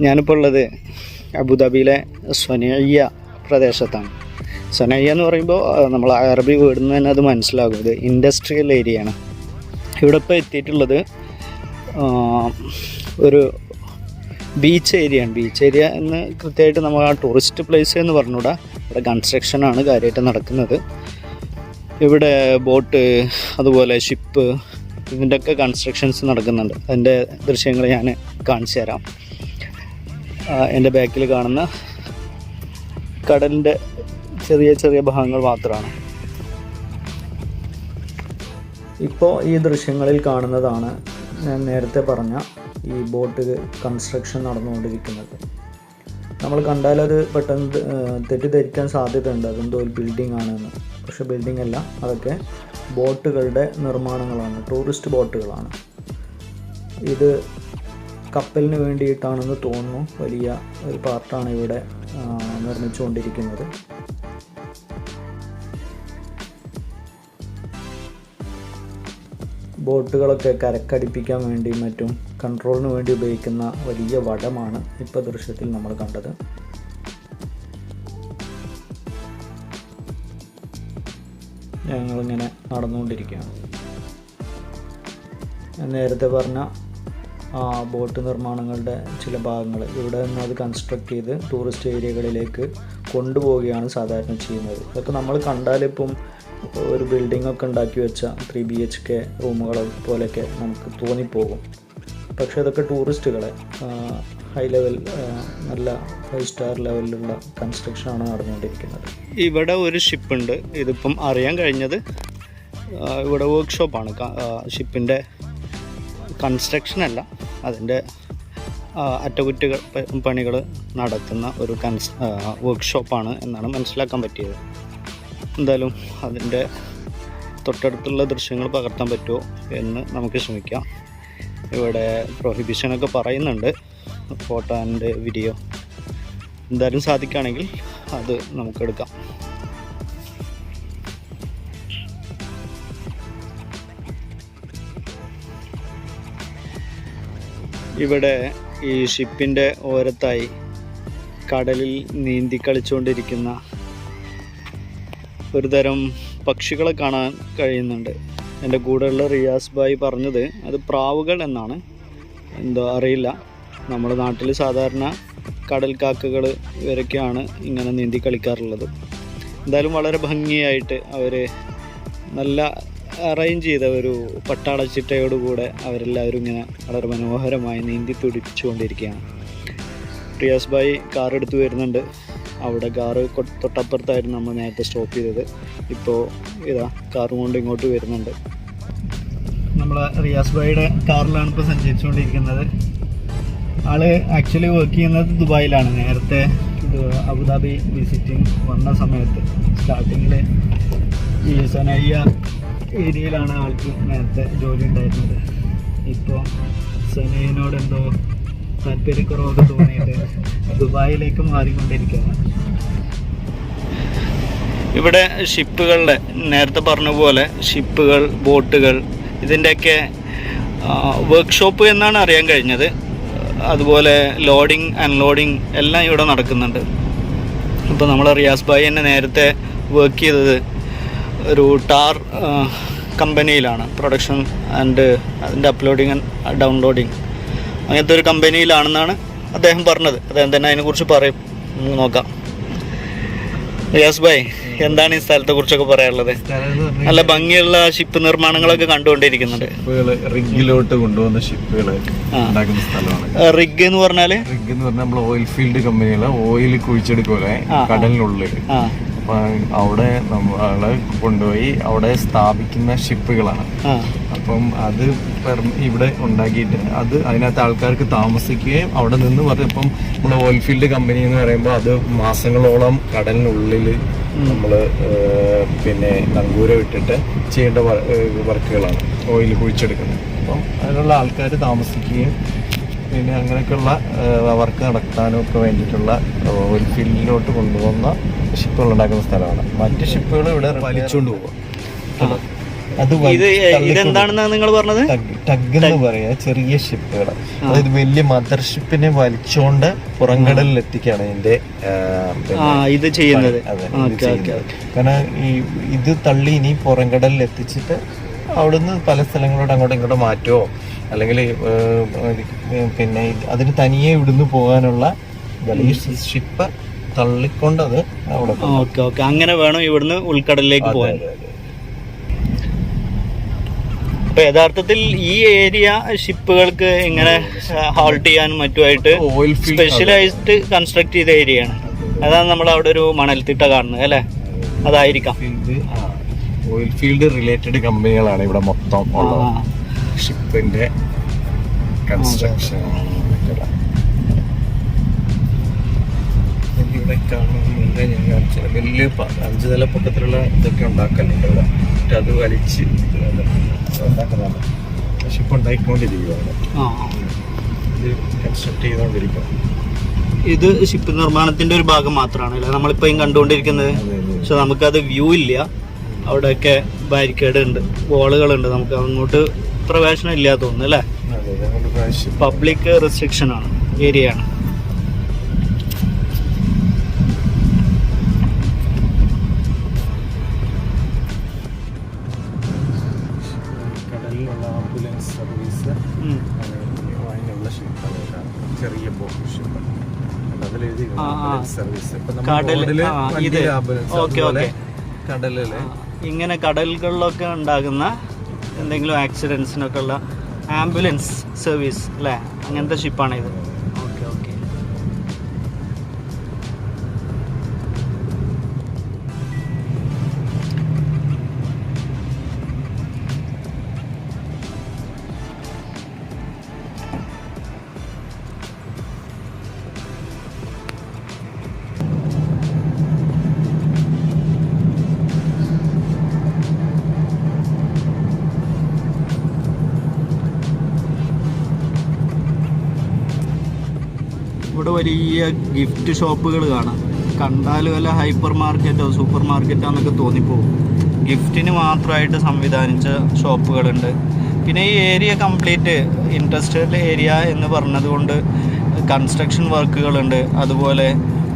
ഞാനിപ്പോൾ ഉള്ളത് അബുദാബിയിലെ സ്വനയ്യ പ്രദേശത്താണ്. സ്വനയ്യ എന്ന് പറയുമ്പോൾ നമ്മൾ അറബി വേർഡിൽ നിന്ന് തന്നെ അത് മനസ്സിലാകും. ഇത് ഇൻഡസ്ട്രിയൽ ഏരിയയാണ്. ഇവിടെ ഇപ്പോൾ എത്തിയിട്ടുള്ളത് ഒരു ബീച്ച് ഏരിയയാണ്. ബീച്ച് ഏരിയ എന്ന് കൃത്യമായിട്ട് നമ്മൾ ആ ടൂറിസ്റ്റ് പ്ലേസ് എന്ന് പറഞ്ഞുകൂടാ. ഇവിടെ കൺസ്ട്രക്ഷനാണ് കാര്യമായിട്ട് നടക്കുന്നത്. ഇവിടെ ബോട്ട്, അതുപോലെ ഷിപ്പ്, ഇതിൻ്റെയൊക്കെ കൺസ്ട്രക്ഷൻസ് നടക്കുന്നുണ്ട്. അതിൻ്റെ ദൃശ്യങ്ങൾ ഞാൻ കാണിച്ചു തരാം. എൻ്റെ ബാക്കിൽ കാണുന്ന കടലിൻ്റെ ചെറിയ ചെറിയ ഭാഗങ്ങൾ മാത്രമാണ്. ഇപ്പോൾ ഈ ദൃശ്യങ്ങളിൽ കാണുന്നതാണ് ഞാൻ നേരത്തെ പറഞ്ഞ ഈ ബോട്ട് കൺസ്ട്രക്ഷൻ നടന്നുകൊണ്ടിരിക്കുന്നത്. നമ്മൾ കണ്ടാലത് പെട്ടെന്ന് തെറ്റിദ്ധരിക്കാൻ സാധ്യതയുണ്ട് അതെന്തോ ഒരു ബിൽഡിംഗ് ആണെന്ന്. പക്ഷെ ബിൽഡിംഗ് അല്ല, അതൊക്കെ ബോട്ടുകളുടെ നിർമ്മാണങ്ങളാണ്, ടൂറിസ്റ്റ് ബോട്ടുകളാണ്. ഇത് കപ്പലിന് വേണ്ടിയിട്ടാണെന്ന് തോന്നുന്നു. വലിയ ഒരു പാർട്ടാണ് ഇവിടെ നിർമ്മിച്ചുകൊണ്ടിരിക്കുന്നത്. ബോട്ടുകളൊക്കെ കരക്കടിപ്പിക്കാൻ വേണ്ടി മറ്റും കൺട്രോളിന് വേണ്ടി ഉപയോഗിക്കുന്ന വലിയ വടമാണ് ഇപ്പോൾ ദൃശ്യത്തിൽ നമ്മൾ കണ്ടത്. ഞങ്ങളിങ്ങനെ നടന്നുകൊണ്ടിരിക്കുകയാണ്. ഞാൻ നേരത്തെ പറഞ്ഞ ബോട്ട് നിർമ്മാണങ്ങളുടെ ചില ഭാഗങ്ങൾ ഇവിടെ നിന്ന് അത് കൺസ്ട്രക്ട് ചെയ്ത് ടൂറിസ്റ്റ് ഏരിയകളിലേക്ക് കൊണ്ടുപോവുകയാണ് സാധാരണ ചെയ്യുന്നത്. ഇതൊക്കെ നമ്മൾ കണ്ടാലിപ്പം ഒരു ബിൽഡിങ്ങൊക്കെ ഉണ്ടാക്കി വെച്ച 3 BHK റൂമുകൾ പോലെയൊക്കെ നമുക്ക് തോന്നിപ്പോകും. പക്ഷേ അതൊക്കെ ടൂറിസ്റ്റുകളെ ഹൈ ലെവൽ, നല്ല 5 സ്റ്റാർ ലെവലിലുള്ള കൺസ്ട്രക്ഷനാണ് നടന്നുകൊണ്ടിരിക്കുന്നത്. ഇവിടെ ഒരു ഷിപ്പുണ്ട്. ഇതിപ്പം അറിയാൻ കഴിഞ്ഞത് ഇവിടെ വർക്ക്ഷോപ്പാണ്. ഷിപ്പിൻ്റെ കൺസ്ട്രക്ഷൻ അല്ല, അതിൻ്റെ അറ്റകുറ്റകൾ പണികൾ നടത്തുന്ന ഒരു വർക്ക്ഷോപ്പാണ് എന്നാണ് മനസ്സിലാക്കാൻ പറ്റിയത്. എന്തായാലും അതിൻ്റെ തൊട്ടടുത്തുള്ള ദൃശ്യങ്ങൾ പകർത്താൻ പറ്റുമോ എന്ന് നമുക്ക് ശ്രമിക്കാം. ഇവിടെ പ്രൊഹിബിഷനൊക്കെ പറയുന്നുണ്ട്, ഫോട്ടോ ആൻഡ് വീഡിയോ. എന്തായാലും സാധിക്കുകയാണെങ്കിൽ അത് നമുക്കെടുക്കാം. ഇവിടെ ഈ ഷിപ്പിൻ്റെ ഓരത്തായി കടലിൽ നീന്തി കളിച്ചുകൊണ്ടിരിക്കുന്ന ഒരു തരം പക്ഷികളെ കാണാൻ കഴിയുന്നുണ്ട്. എൻ്റെ കൂടെയുള്ള റിയാസ് ഭായി പറഞ്ഞത് അത് പ്രാവുകൾ എന്നാണ്. എന്തോ അറിയില്ല. നമ്മുടെ നാട്ടിൽ സാധാരണ കടൽ കാക്കകൾ ഇവരൊക്കെയാണ് ഇങ്ങനെ നീന്തി കളിക്കാറുള്ളത്. എന്തായാലും വളരെ ഭംഗിയായിട്ട് അവർ നല്ല അറേഞ്ച് ചെയ്ത ഒരു പട്ടാളച്ചിട്ടയോടുകൂടെ അവരെല്ലാവരും ഇങ്ങനെ വളരെ മനോഹരമായി നീന്തി തുടിച്ചുകൊണ്ടിരിക്കുകയാണ്. റിയാസ് ഭായി കാർ എടുത്ത് വരുന്നുണ്ട്. അവിടെ കാറ് തൊട്ടപ്പുറത്തായിരുന്നു നമ്മൾ നേരത്തെ സ്റ്റോപ്പ് ചെയ്തത്. ഇപ്പോൾ ഇതാ കാറും കൊണ്ട് ഇങ്ങോട്ട് വരുന്നുണ്ട്. നമ്മൾ റിയാസ് ഭായിയുടെ കാറിലാണ് ഇപ്പോൾ സഞ്ചരിച്ചുകൊണ്ടിരിക്കുന്നത്. ആള് ആക്ച്വലി വർക്ക് ചെയ്യുന്നത് ദുബായിലാണ്. നേരത്തെ ഇത് അബുദാബി വിസിറ്റിംഗ് വന്ന സമയത്ത് സ്റ്റാർട്ടിങ്ങിൽ ഈ സനയ്യ ഏരിയയിലാണ് ആൾക്ക് നേരത്തെ ജോലി ഉണ്ടായിരുന്നത്. ഇപ്പോൾ സനയ്യനോട് എന്തോ താല്പര്യക്കുറവൊക്കെ തോന്നിയിട്ട് ദുബായിലേക്ക് മാറിക്കൊണ്ടിരിക്കുകയാണ്. ഇവിടെ ഷിപ്പുകളുടെ നേരത്തെ പറഞ്ഞ പോലെ ഷിപ്പുകൾ, ബോട്ടുകൾ, ഇതിൻ്റെയൊക്കെ വർക്ക്ഷോപ്പ് എന്നാണ് അറിയാൻ കഴിഞ്ഞത്. അതുപോലെ ലോഡിങ് അൺലോഡിങ് എല്ലാം ഇവിടെ നടക്കുന്നുണ്ട്. ഇപ്പോൾ നമ്മൾ റിയാസ് ഭായി എന്നെ നേരത്തെ വർക്ക് ചെയ്തത് ഒരു ടാർ കമ്പനിയിലാണ്. പ്രൊഡക്ഷൻ ആൻഡ് അതിൻ്റെ അപ്ലോഡിങ് ആൻഡ് ഡൗൺലോഡിങ് അങ്ങനത്തെ ഒരു കമ്പനിയിലാണെന്നാണ് അദ്ദേഹം പറഞ്ഞത്. അദ്ദേഹം തന്നെ അതിനെക്കുറിച്ച് പറയും. നോക്കാം. റിയാസ് ഭായ്, എന്താണ് ഈ സ്ഥലത്തെ കുറിച്ചൊക്കെ പറയാനുള്ളത്? നല്ല ഭംഗിയുള്ള ഷിപ്പ് നിർമ്മാണങ്ങളൊക്കെ കണ്ടുകൊണ്ടിരിക്കുന്നുണ്ട്. റിഗിലോട്ട് കൊണ്ടുവന്ന ഷിപ്പുകൾ ഉണ്ടാക്കുന്ന സ്ഥലമാണ്. റിഗ് എന്ന് പറഞ്ഞാൽ നമ്മൾ ഓയിൽ ഫീൽഡ് കമ്പനികളെ ഓയിൽ കുഴിച്ചെടുക്കൂലെ കടലിനുള്ളിൽ. അവിടെ നമ്മളെ കൊണ്ടുപോയി അവിടെ സ്ഥാപിക്കുന്ന ഷിപ്പുകളാണ്. അപ്പം അത് ഇവിടെ ഉണ്ടാക്കിയിട്ട് അത് അതിനകത്ത് ആൾക്കാർക്ക് താമസിക്കുകയും അവിടെ നിന്ന് ഇപ്പം നമ്മുടെ ഓയിൽ ഫീൽഡ് കമ്പനി എന്ന് പറയുമ്പോൾ അത് മാസങ്ങളോളം കടലിനുള്ളിൽ നമ്മൾ പിന്നെ നങ്കൂര വിട്ടിട്ട് ചെയ്യേണ്ട വർക്കുകളാണ് ഓയിൽ കുഴിച്ചെടുക്കുന്നത്. അപ്പം അതിനുള്ള ആൾക്കാർ താമസിക്കുകയും പിന്നെ അങ്ങനെയൊക്കെയുള്ള വർക്ക് നടത്താനും ഒക്കെ വേണ്ടിയിട്ടുള്ള ഓയിൽ ഫീൽഡിലോട്ട് കൊണ്ടുപോകുന്ന ഷിപ്പുകൾ ഉണ്ടാക്കുന്ന സ്ഥലമാണ്. മറ്റ് ഷിപ്പുകൾ ഇവിടെ വലിച്ചുകൊണ്ട് പോകും. അത് ഇതെന്താണെന്ന് നിങ്ങൾ പറഞ്ഞത്? ടഗ് എന്ന് പറയാ, ചെറിയ ഷിപ്പുകൾ. അതായത് വലിയ മദർ ഷിപ്പിനെ വലിച്ചോണ്ട് പുറംകടലിൽ എത്തിക്കാണ് ഇതിന്റെ ഇത് ചെയ്യുന്നത്. കാരണം ഇത് തള്ളി ഇനി പുറംകടലിൽ എത്തിച്ചിട്ട് അവിടുന്ന് പല സ്ഥലങ്ങളോട് അങ്ങോട്ടും ഇങ്ങോട്ടും മാറ്റുമോ, അല്ലെങ്കിൽ പിന്നെ അതിന് തനിയെ ഇവിടുന്ന് പോകാനുള്ള ഈ ഷിപ്പ് തള്ളിക്കൊണ്ടത് അവിടെ. അങ്ങനെ വേണം ഇവിടുന്ന് ഉൾക്കടലിലേക്ക് പോകാൻ. അപ്പൊ യഥാർത്ഥത്തിൽ ഈ ഏരിയ ഷിപ്പുകൾക്ക് ഇങ്ങനെ ഹോൾട്ട് ചെയ്യാനും മറ്റുമായിട്ട് സ്പെഷ്യലൈസ്ഡ് കൺസ്ട്രക്ട് ചെയ്ത ഏരിയയാണ്. അതാണ് നമ്മൾ അവിടെ ഒരു മണൽത്തിട്ട കാണുന്നത് അല്ലേ? അതായിരിക്കാം. ഓയിൽ ഫീൽഡ് റിലേറ്റഡ് കമ്പനികളാണ് ഇവിടെ മൊത്തം ഉള്ളത്. ഷിപ്പിന്റെ കൺസ്ട്രക്ഷൻ ഇവിടെ കാണുന്നുണ്ട്. ഞാൻ കാണിച്ച വലിയ 5 നില പൊക്കത്തിലുള്ള ഇതൊക്കെ ഉണ്ടാക്കലുണ്ട് ഇവിടെ. അത് വലിച്ച് ഉണ്ടാക്കുന്നതാണ്. ഷിപ്പ് ഉണ്ടാക്കിക്കൊണ്ടിരിക്കുകയാണ്. ഇത് കൺസ്ട്രക്ട് ചെയ്തുകൊണ്ടിരിക്കും. ഇത് ഷിപ്പ് നിർമ്മാണത്തിന്റെ ഒരു ഭാഗം മാത്രമാണ് നമ്മളിപ്പോ കണ്ടുകൊണ്ടിരിക്കുന്നത്. പക്ഷെ നമുക്കത് വ്യൂ ഇല്ല. അവിടെയൊക്കെ ബാരിക്കേഡ് ഉണ്ട്, വാളുകളുണ്ട്. നമുക്ക് അങ്ങോട്ട് പ്രവേശനം ഇല്ല തോന്നുന്നു അല്ലേ? പബ്ലിക് റെസ്ട്രിക്ഷൻ ആണ്, ഏരിയ ആണ്. കടലിലുള്ള ആംബുലൻസ് സർവീസ്, അതിനുള്ള ഷിപ്പ്, ചെറിയ ബോട്ട് ഷിപ്പ്, അതിലെഴുതി സർവീസ്. കടലില് ഇങ്ങനെ കടലുകളിലൊക്കെ ഉണ്ടാകുന്ന എന്തെങ്കിലും ആക്സിഡൻസിനൊക്കെ ഉള്ള ആംബുലൻസ് സർവീസ് അല്ലേ? അങ്ങനത്തെ ഷിപ്പാണ് ഇത്. Okay okay. ഇവിടെ വലിയ ഗിഫ്റ്റ് ഷോപ്പുകൾ കാണാം. കണ്ടാൽ വല്ല ഹൈപ്പർ മാർക്കറ്റോ സൂപ്പർ മാർക്കറ്റോ എന്നൊക്കെ തോന്നിപ്പോകും. ഗിഫ്റ്റിന് മാത്രമായിട്ട് സംവിധാനിച്ച ഷോപ്പുകളുണ്ട്. പിന്നെ ഈ ഏരിയ കംപ്ലീറ്റ് ഇൻഡസ്ട്രിയൽ ഏരിയ എന്ന് പറഞ്ഞതുകൊണ്ട് കൺസ്ട്രക്ഷൻ വർക്കുകളുണ്ട്. അതുപോലെ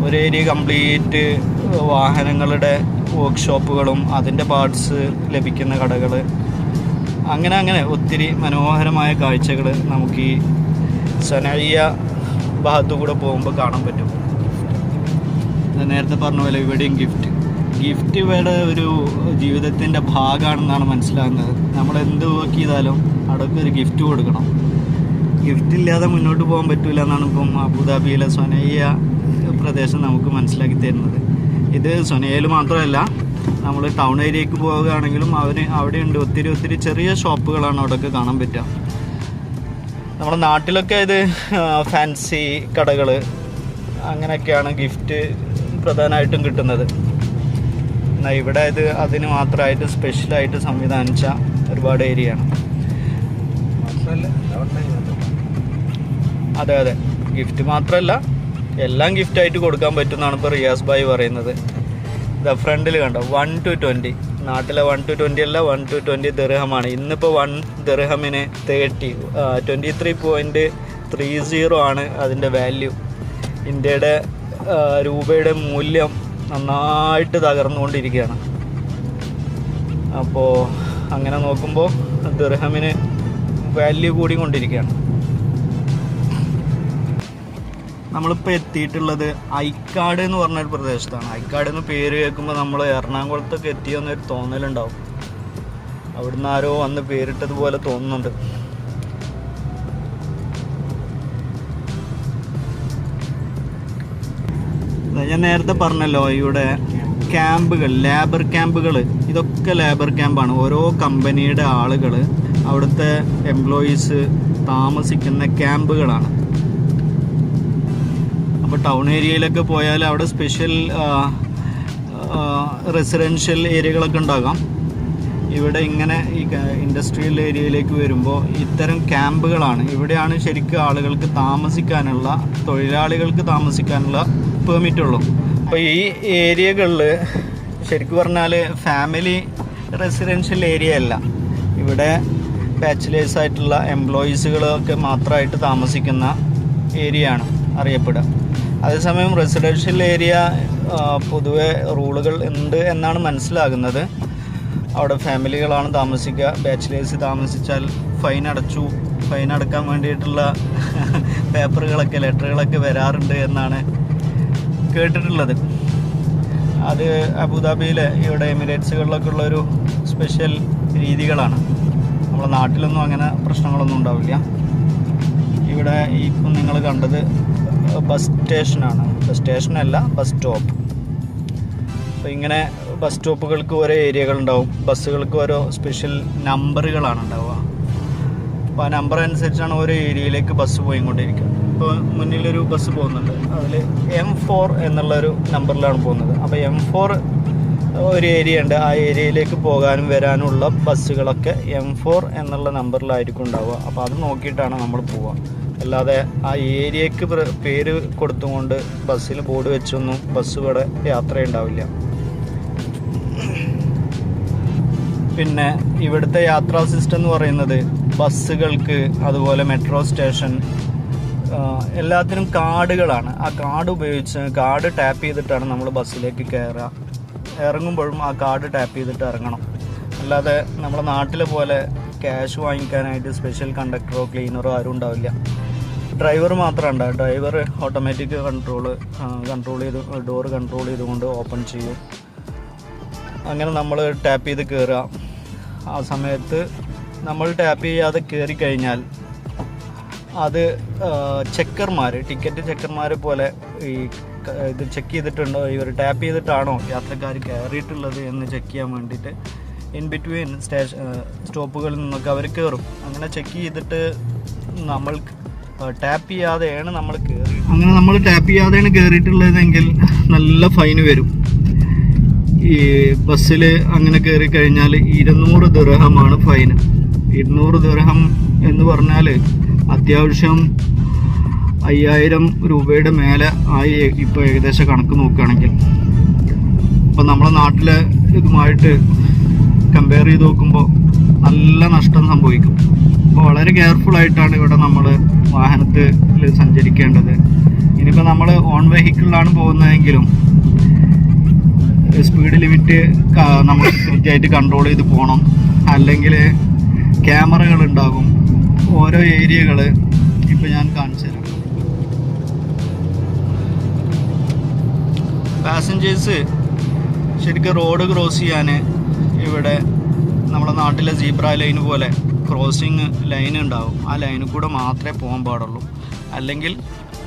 ഒരു ഏരിയ കംപ്ലീറ്റ് വാഹനങ്ങളുടെ വർക്ക്ഷോപ്പുകളും അതിൻ്റെ പാർട്സ് ലഭിക്കുന്ന കടകൾ, അങ്ങനെ ഒത്തിരി മനോഹരമായ കാഴ്ചകൾ നമുക്ക് ഈ സനയ്യ ഭാഗത്തു കൂടെ പോകുമ്പോൾ കാണാൻ പറ്റും. നേരത്തെ പറഞ്ഞ പോലെ ഇവിടെയും ഗിഫ്റ്റ് ഇവിടെ ഒരു ജീവിതത്തിൻ്റെ ഭാഗമാണെന്നാണ് മനസ്സിലാകുന്നത്. നമ്മൾ എന്ത് വർക്ക് ചെയ്താലും അവിടെയൊക്കെ ഒരു ഗിഫ്റ്റ് കൊടുക്കണം. ഗിഫ്റ്റ് ഇല്ലാതെ മുന്നോട്ട് പോകാൻ പറ്റില്ല എന്നാണ് ഇപ്പം അബുദാബിയിലെ സൊനയ്യ പ്രദേശം നമുക്ക് മനസ്സിലാക്കി തരുന്നത്. ഇത് സൊനയ്യയിൽ മാത്രമല്ല, നമ്മൾ ടൗൺ ഏരിയയ്ക്ക് പോവുകയാണെങ്കിലും അവിടെയുണ്ട് ഒത്തിരി ചെറിയ ഷോപ്പുകളാണ് അവിടെയൊക്കെ കാണാൻ പറ്റുക. നമ്മുടെ നാട്ടിലൊക്കെ ഇത് ഫാൻസി കടകൾ അങ്ങനെയൊക്കെയാണ് ഗിഫ്റ്റ് പ്രധാനമായിട്ടും കിട്ടുന്നത്. എന്നാൽ ഇവിടെ ഇത് അതിന് മാത്രമായിട്ട് സ്പെഷ്യലായിട്ട് സംവിധാനിച്ച ഒരുപാട് ഏരിയയാണ്. അതെ, ഗിഫ്റ്റ് മാത്രമല്ല, എല്ലാം ഗിഫ്റ്റായിട്ട് കൊടുക്കാൻ പറ്റുമെന്നാണ് ഇപ്പോൾ റിയാസ് ഭായി പറയുന്നത്. ഇതാ ഫ്രണ്ടിൽ കണ്ടോ 1 to 20. നാട്ടിലെ 1 to 20 അല്ല, 1 to 20 ദിർഹമാണ്. ഇന്നിപ്പോൾ 1 ദിർഹമിന് 23.30 ആണ് അതിൻ്റെ വാല്യൂ. ഇന്ത്യയുടെ രൂപയുടെ മൂല്യം നന്നായിട്ട് തകർന്നുകൊണ്ടിരിക്കുകയാണ്. അപ്പോൾ അങ്ങനെ നോക്കുമ്പോൾ ദിർഹമിന് വാല്യൂ കൂടിക്കൊണ്ടിരിക്കുകയാണ്. നമ്മളിപ്പോൾ എത്തിയിട്ടുള്ളത് ഐക്കാട് എന്ന് പറഞ്ഞൊരു പ്രദേശത്താണ്. ഐക്കാട് എന്ന് പേര് കേൾക്കുമ്പോൾ നമ്മൾ എറണാകുളത്തൊക്കെ എത്തിയെന്നൊരു തോന്നലുണ്ടാവും. അവിടുന്ന് ആരോ വന്ന് പേരിട്ടതുപോലെ തോന്നുന്നുണ്ട്. ഞാൻ നേരത്തെ പറഞ്ഞല്ലോ, ഇവിടെ ക്യാമ്പുകൾ, ലേബർ ക്യാമ്പുകൾ, ഇതൊക്കെ ലേബർ ക്യാമ്പാണ്. ഓരോ കമ്പനിയുടെ ആളുകൾ, അവിടുത്തെ എംപ്ലോയീസ് താമസിക്കുന്ന ക്യാമ്പുകളാണ്. അപ്പോൾ ടൗൺ ഏരിയയിലൊക്കെ പോയാൽ അവിടെ സ്പെഷ്യൽ റെസിഡൻഷ്യൽ ഏരിയകളൊക്കെ ഉണ്ടാകാം. ഇവിടെ ഇങ്ങനെ ഈ ഇൻഡസ്ട്രിയൽ ഏരിയയിലേക്ക് വരുമ്പോൾ ഇത്തരം ക്യാമ്പുകളാണ്. ഇവിടെയാണ് ശരിക്കും ആളുകൾക്ക് താമസിക്കാനുള്ള, തൊഴിലാളികൾക്ക് താമസിക്കാനുള്ള പെർമിറ്റ് ഉള്ളൂ. അപ്പോൾ ഈ ഏരിയകളിൽ ശരിക്കും പറഞ്ഞാൽ ഫാമിലി റെസിഡൻഷ്യൽ ഏരിയ അല്ല. ഇവിടെ ബാച്ചിലേഴ്സ് ആയിട്ടുള്ള എംപ്ലോയീസുകളൊക്കെ മാത്രമായിട്ട് താമസിക്കുന്ന ഏരിയ ആണ് അറിയപ്പെടുക. അതേസമയം റെസിഡൻഷ്യൽ ഏരിയ പൊതുവെ റൂളുകൾ ഉണ്ട് എന്നാണ് മനസ്സിലാകുന്നത്. അവിടെ ഫാമിലികളാണ് താമസിക്കുക. ബാച്ചിലേഴ്സ് താമസിച്ചാൽ ഫൈൻ അടക്കാൻ വേണ്ടിയിട്ടുള്ള പേപ്പറുകളൊക്കെ ലെറ്ററുകളൊക്കെ വരാറുണ്ട് എന്നാണ് കേട്ടിട്ടുള്ളത്. അത് അബുദാബിയിലെ ഇവിടെ എമിറേറ്റ്സുകളിലൊക്കെ ഉള്ളൊരു സ്പെഷ്യൽ രീതികളാണ്. നമ്മളെ നാട്ടിലൊന്നും അങ്ങനെ പ്രശ്നങ്ങളൊന്നും ഉണ്ടാവില്ല. ഇവിടെ ഇപ്പം നിങ്ങൾ കണ്ടത് ബസ് സ്റ്റേഷനാണ്. ബസ് സ്റ്റേഷനല്ല, ബസ് സ്റ്റോപ്പ്. അപ്പോൾ ഇങ്ങനെ ബസ് സ്റ്റോപ്പുകൾക്ക് ഓരോ ഏരിയകളുണ്ടാവും. ബസ്സുകൾക്ക് ഓരോ സ്പെഷ്യൽ നമ്പറുകളാണ് ഉണ്ടാവുക. അപ്പോൾ ആ നമ്പർ അനുസരിച്ചാണ് ഓരോ ഏരിയയിലേക്ക് ബസ് പോയിക്കൊണ്ടിരിക്കുക. ഇപ്പോൾ മുന്നിലൊരു ബസ് പോകുന്നുണ്ട്, അതിൽ M4 എന്നുള്ളൊരു നമ്പറിലാണ് പോകുന്നത്. അപ്പോൾ M4 ഒരു ഏരിയ ഉണ്ട്, ആ ഏരിയയിലേക്ക് പോകാനും വരാനുമുള്ള ബസ്സുകളൊക്കെ M4 എന്നുള്ള നമ്പറിലായിരിക്കും ഉണ്ടാവുക. അപ്പോൾ അത് നോക്കിയിട്ടാണ് നമ്മൾ പോവുക. അല്ലാതെ ആ ഏരിയക്ക് പേര് കൊടുത്തുകൊണ്ട് ബസ്സിൽ ബോർഡ് വെച്ചൊന്നും ബസ് ഇവിടെ യാത്രയുണ്ടാവില്ല. പിന്നെ ഇവിടുത്തെ യാത്രാ സിസ്റ്റം എന്ന് പറയുന്നത് ബസ്സുകൾക്ക്, അതുപോലെ മെട്രോ സ്റ്റേഷൻ, എല്ലാത്തിനും കാർഡുകളാണ്. ആ കാർഡ് ടാപ്പ് ചെയ്തിട്ടാണ് നമ്മൾ ബസ്സിലേക്ക് കയറുക. ഇറങ്ങുമ്പോഴും ആ കാർഡ് ടാപ്പ് ചെയ്തിട്ട് ഇറങ്ങണം. അല്ലാതെ നമ്മുടെ നാട്ടിലെ പോലെ ക്യാഷ് വാങ്ങിക്കാനായിട്ട് സ്പെഷ്യൽ കണ്ടക്ടറോ ക്ലീനറോ ആരും ഉണ്ടാവില്ല. ഡ്രൈവർ മാത്രം ഉണ്ടാവും. ഡ്രൈവർ ഓട്ടോമാറ്റിക് കൺട്രോൾ ചെയ്ത് ഡോറ് കൺട്രോൾ ചെയ്തുകൊണ്ട് ഓപ്പൺ ചെയ്യും. അങ്ങനെ നമ്മൾ ടാപ്പ് ചെയ്ത് കയറുക. ആ സമയത്ത് നമ്മൾ ടാപ്പ് ചെയ്യാതെ കയറി കഴിഞ്ഞാൽ അത് ടിക്കറ്റ് ചെക്കർമാർ പോലെ ഇത് ചെക്ക് ചെയ്തിട്ടുണ്ടോ, ഇവർ ടാപ്പ് ചെയ്തിട്ടാണോ യാത്രക്കാർ കയറിയിട്ടുള്ളത് എന്ന് ചെക്ക് ചെയ്യാൻ വേണ്ടിയിട്ട് ഇൻ ബിറ്റ്വീൻ സ്റ്റോപ്പുകളിൽ നിന്നൊക്കെ അവർ കയറും. അങ്ങനെ ചെക്ക് ചെയ്തിട്ട് നമ്മൾ ടാപ്പ് ചെയ്യാതെയാണ് നമ്മൾ കയറി. അങ്ങനെ നമ്മൾ ടാപ്പ് ചെയ്യാതെയാണ് കയറിയിട്ടുള്ളതെങ്കിൽ നല്ല ഫൈന് വരും. ഈ ബസ്സിൽ അങ്ങനെ കയറി കഴിഞ്ഞാൽ 200 ദിർഹമാണ് ഫൈന്. 200 ദിർഹം എന്ന് പറഞ്ഞാൽ അത്യാവശ്യം 5000 രൂപയുടെ മേലെ ആയി ഇപ്പോൾ ഏകദേശം കണക്ക് നോക്കുകയാണെങ്കിൽ. അപ്പം നമ്മളെ നാട്ടിലെ ഇതുമായിട്ട് കമ്പയർ ചെയ്ത് നോക്കുമ്പോൾ നല്ല നഷ്ടം സംഭവിക്കും. അപ്പോൾ വളരെ കെയർഫുള്ളായിട്ടാണ് ഇവിടെ നമ്മൾ വാഹനത്തിൽ സഞ്ചരിക്കേണ്ടത്. ഇനിയിപ്പോൾ നമ്മൾ ഓൺ വെഹിക്കിളിലാണ് പോകുന്നതെങ്കിലും സ്പീഡ് ലിമിറ്റ് നമ്മൾ കൃത്യമായിട്ട് കൺട്രോൾ ചെയ്ത് പോകണം. അല്ലെങ്കിൽ ക്യാമറകൾ ഉണ്ടാകും ഓരോ ഏരിയകൾ. ഇപ്പോൾ ഞാൻ കാണിച്ചു തരാം. പാസഞ്ചേഴ്സ് ശരിക്കും റോഡ് ക്രോസ് ചെയ്യാൻ ഇവിടെ നമ്മുടെ നാട്ടിലെ സീബ്ര ലൈൻ പോലെ ക്രോസിങ് ലൈൻ ഉണ്ടാവും. ആ ലൈനിൽ കൂടെ മാത്രമേ പോകാൻ പാടുള്ളൂ. അല്ലെങ്കിൽ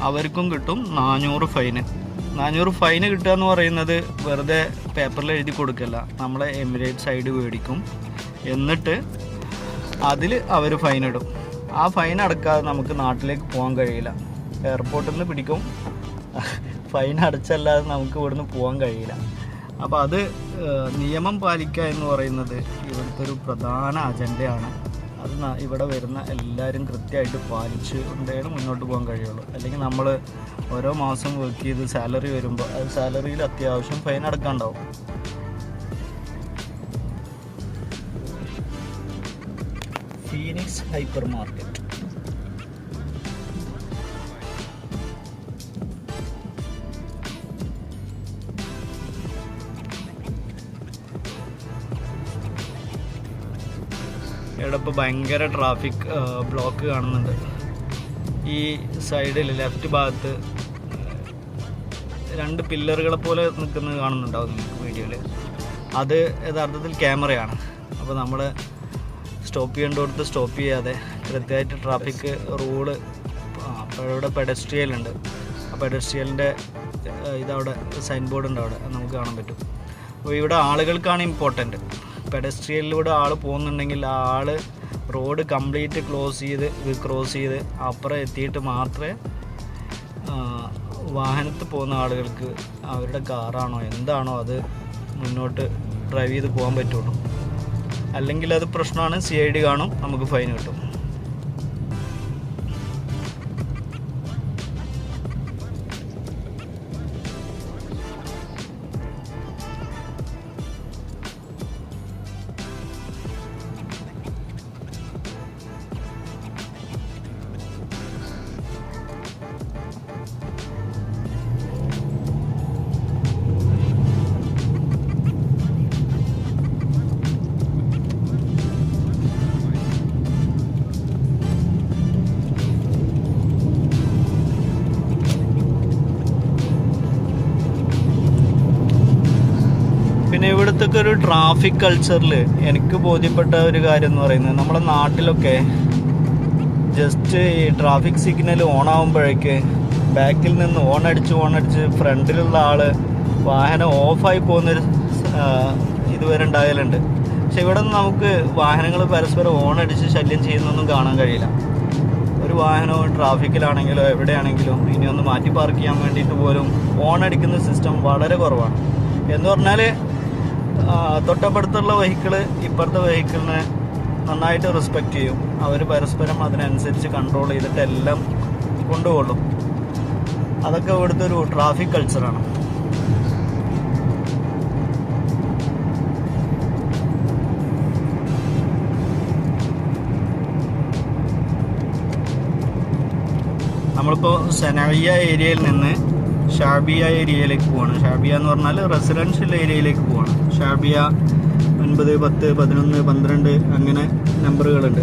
അവർക്കും കിട്ടും 400 ഫൈന്. 400 ഫൈന് കിട്ടുക എന്ന് പറയുന്നത് വെറുതെ പേപ്പറിൽ എഴുതി കൊടുക്കല്ല. നമ്മളെ എമിറേറ്റ്സ് ഐഡി മേടിക്കും, എന്നിട്ട് അതിൽ അവർ ഫൈൻ ഇടും. ആ ഫൈൻ അടക്കാതെ നമുക്ക് നാട്ടിലേക്ക് പോകാൻ കഴിയില്ല. എയർപോർട്ടിൽ നിന്ന് പിടിക്കും, ഫൈൻ അടച്ചല്ലാതെ നമുക്ക് ഇവിടുന്ന് പോകാൻ കഴിയില്ല. അപ്പോൾ അത് നിയമം പാലിക്കുക എന്ന് പറയുന്നത് ഇവിടുത്തെ ഒരു പ്രധാന അജണ്ടയാണ്. അത് ഇവിടെ വരുന്ന എല്ലാവരും കൃത്യമായിട്ട് പാലിച്ച് കൊണ്ടേണ് മുന്നോട്ട് പോകാൻ കഴിയുള്ളൂ. അല്ലെങ്കിൽ നമ്മൾ ഓരോ മാസം വർക്ക് ചെയ്ത് സാലറി വരുമ്പോൾ അത് സാലറിയിൽ അത്യാവശ്യം ഫൈൻ അടക്കാണ്ടാവും. Phoenix hypermarket. ഇവിടെ ഇപ്പോൾ ഭയങ്കര ട്രാഫിക് ബ്ലോക്ക് കാണുന്നുണ്ട്. ഈ സൈഡിൽ ലെഫ്റ്റ് ഭാഗത്ത് 2 പില്ലറുകളെ പോലെ നിൽക്കുന്നത് കാണുന്നുണ്ടാവും നിങ്ങൾക്ക് വീഡിയോയിൽ. അത് യഥാർത്ഥത്തിൽ ക്യാമറയാണ്. അപ്പോൾ നമ്മൾ സ്റ്റോപ്പ് ചെയ്യേണ്ടടുത്ത് സ്റ്റോപ്പ് ചെയ്യാതെ കൃത്യമായിട്ട് ട്രാഫിക് റൂള്. അപ്പോൾ ഇവിടെ പെഡസ്ട്രിയൽ ഉണ്ട്. ആ പെഡസ്ട്രിയലിൻ്റെ ഇതവിടെ സൈൻ ബോർഡ് ഉണ്ട്, അവിടെ നമുക്ക് കാണാൻ പറ്റും. അപ്പോൾ ഇവിടെ ആളുകൾക്കാണ് ഇമ്പോർട്ടൻറ്റ്. പെഡസ്ട്രിയലിലൂടെ ആൾ പോകുന്നുണ്ടെങ്കിൽ ആ ആൾ റോഡ് കംപ്ലീറ്റ് ക്രോസ് ചെയ്ത് അപ്പുറം എത്തിയിട്ട് മാത്രമേ വാഹനത്തിൽ പോകുന്ന ആളുകൾക്ക് അവരുടെ കാറാണോ എന്താണോ അത് മുന്നോട്ട് ഡ്രൈവ് ചെയ്ത് പോകാൻ പറ്റുള്ളൂ. അല്ലെങ്കിൽ അത് പ്രശ്നമാണ്. CID കാണും, നമുക്ക് ഫൈൻ കിട്ടും. ഇവിടുത്തെ ഒരു ട്രാഫിക് കൾച്ചറിൽ എനിക്ക് ബോധ്യപ്പെട്ട ഒരു കാര്യം എന്ന് പറയുന്നത്, നമ്മുടെ നാട്ടിലൊക്കെ ജസ്റ്റ് ഈ ട്രാഫിക് സിഗ്നൽ ഓൺ ആകുമ്പോഴേക്ക് ബാക്കിൽ നിന്ന് ഓണടിച്ച് ഫ്രണ്ടിലുള്ള ആള് വാഹനം ഓഫായി പോകുന്നൊരു ഇതുവരെ ഉണ്ടാകലുണ്ട്. പക്ഷെ ഇവിടെ നിന്ന് നമുക്ക് വാഹനങ്ങൾ പരസ്പരം ഓണടിച്ച് ശല്യം ചെയ്യുന്നൊന്നും കാണാൻ കഴിയില്ല. ഒരു വാഹനവും ട്രാഫിക്കിലാണെങ്കിലോ എവിടെയാണെങ്കിലും ഇനി ഒന്ന് മാറ്റി പാർക്ക് ചെയ്യാൻ വേണ്ടിയിട്ട് പോലും ഓണടിക്കുന്ന സിസ്റ്റം വളരെ കുറവാണ്. എന്ന് പറഞ്ഞാൽ തൊട്ടപ്പുറത്തുള്ള വെഹിക്കിള് ഇപ്പുറത്തെ വെഹിക്കിളിനെ നന്നായിട്ട് റെസ്പെക്റ്റ് ചെയ്യും. അവർ പരസ്പരം അതിനനുസരിച്ച് കൺട്രോൾ ചെയ്തിട്ട് എല്ലാം കൊണ്ടുപോകും. അതൊക്കെ ഇവിടുത്തെ ഒരു ട്രാഫിക് കൾച്ചറാണ്. നമ്മളിപ്പോൾ സനായിയ ഏരിയയിൽ നിന്ന് ഷാബിയ ഏരിയയിലേക്ക് പോവാണ്. ഷാബിയ എന്ന് പറഞ്ഞാൽ റെസിഡൻഷ്യൽ ഏരിയയിലേക്ക് പോവാണ്. ഷാബിയ 9, 10, 11, 12 അങ്ങനെ നമ്പറുകളുണ്ട്.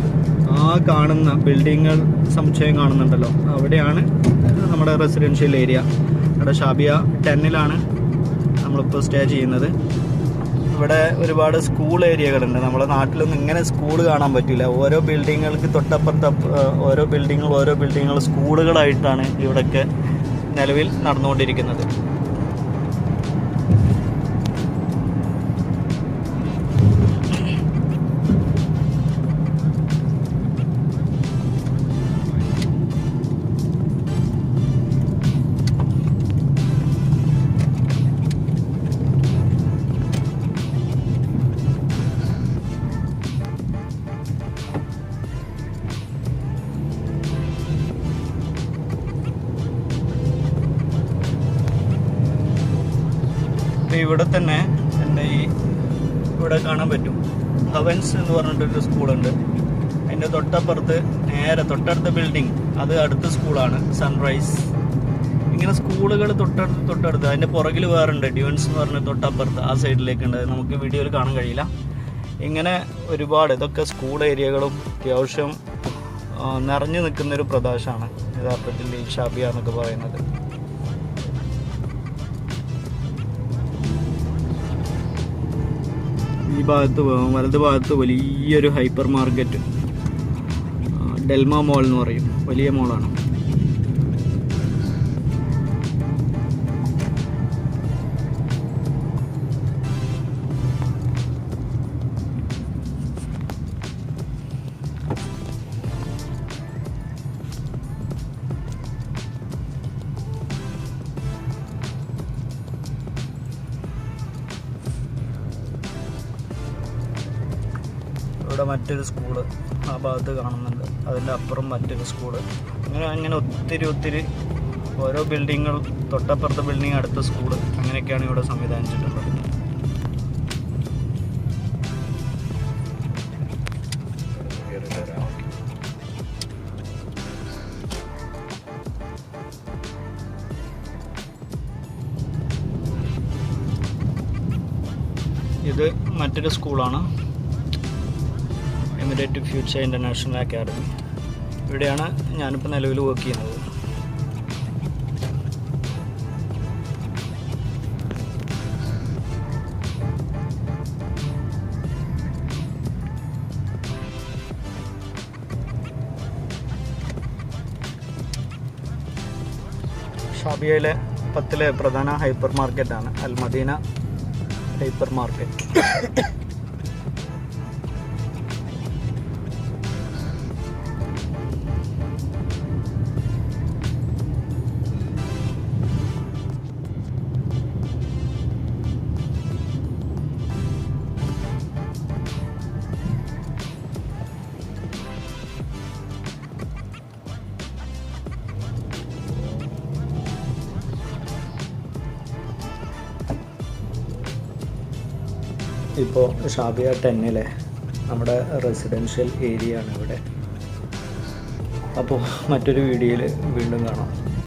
ആ കാണുന്ന ബിൽഡിങ്ങുകൾ സമുച്ചയം കാണുന്നുണ്ടല്ലോ, അവിടെയാണ് നമ്മുടെ റെസിഡൻഷ്യൽ ഏരിയ. ഇവിടെ ഷാബിയ 10ലാണ് നമ്മളിപ്പോൾ സ്റ്റേ ചെയ്യുന്നത്. ഇവിടെ ഒരുപാട് സ്കൂൾ ഏരിയകളുണ്ട്. നമ്മുടെ നാട്ടിലൊന്നും ഇങ്ങനെ സ്കൂൾ കാണാൻ പറ്റില്ല. ഓരോ ബിൽഡിങ്ങുകൾക്ക് തൊട്ടപ്പുറത്ത് ഓരോ ബിൽഡിങ്ങുകൾ സ്കൂളുകളായിട്ടാണ് ഇവിടെയൊക്കെ നിലവിൽ നടന്നുകൊണ്ടിരിക്കുന്നത്. ഇവിടെ തന്നെ എൻ്റെ ഇവിടെ കാണാൻ പറ്റും ഹവൻസ് എന്ന് പറഞ്ഞിട്ടൊരു സ്കൂളുണ്ട്. അതിൻ്റെ തൊട്ടടുത്ത ബിൽഡിംഗ് അത് അടുത്ത സ്കൂളാണ്, സൺറൈസ്. ഇങ്ങനെ സ്കൂളുകൾ തൊട്ടടുത്ത് അതിൻ്റെ പുറകിൽ വേറുണ്ട് ഡ്യൂൻസ് എന്ന് പറഞ്ഞ തൊട്ടപ്പുറത്ത് ആ സൈഡിലേക്കുണ്ട്. നമുക്ക് വീഡിയോയിൽ കാണാൻ കഴിയില്ല. ഇങ്ങനെ ഒരുപാട് ഇതൊക്കെ സ്കൂൾ ഏരിയകളും അത്യാവശ്യം നിറഞ്ഞു നിൽക്കുന്നൊരു പ്രദേശമാണ് യഥാർത്ഥത്തിൽ ഈ ഷാബിയ എന്നൊക്കെ പറയുന്നത്. ഈ ഭാഗത്ത് വലത് ഭാഗത്ത് വലിയൊരു ഹൈപ്പർ മാർക്കറ്റ്, ഡെൽമ മോൾ എന്ന് പറയും, വലിയ മോളാണ്. ഇവിടെ മറ്റൊരു സ്കൂള് ആ ഭാഗത്ത് കാണുന്നുണ്ട്. അതിൻ്റെ അപ്പുറം മറ്റൊരു സ്കൂള്. അങ്ങനെ ഒത്തിരി ഓരോ ബിൽഡിങ്ങുകൾ, തൊട്ടപ്പുറത്തെ ബിൽഡിങ് അടുത്ത സ്കൂള്, അങ്ങനെയൊക്കെയാണ് ഇവിടെ സംവിധാനിച്ചിട്ടുള്ളത്. ഇത് മറ്റൊരു സ്കൂളാണ്, എമിറേറ്റ് ഫ്യൂച്ചർ ഇൻ്റർനാഷണൽ അക്കാഡമി. ഇവിടെയാണ് ഞാനിപ്പോൾ നിലവിൽ വർക്ക് ചെയ്യുന്നത്. ഷാബിയയിലെ 10ലെ പ്രധാന ഹൈപ്പർ മാർക്കറ്റാണ് അൽ മദീന ഹൈപ്പർ മാർക്കറ്റ്. ഇപ്പോൾ ഷാബിയ 10ലെ നമ്മുടെ റെസിഡൻഷ്യൽ ഏരിയ ആണ് ഇവിടെ. അപ്പോൾ മറ്റൊരു വീഡിയോയിൽ വീണ്ടും കാണാം.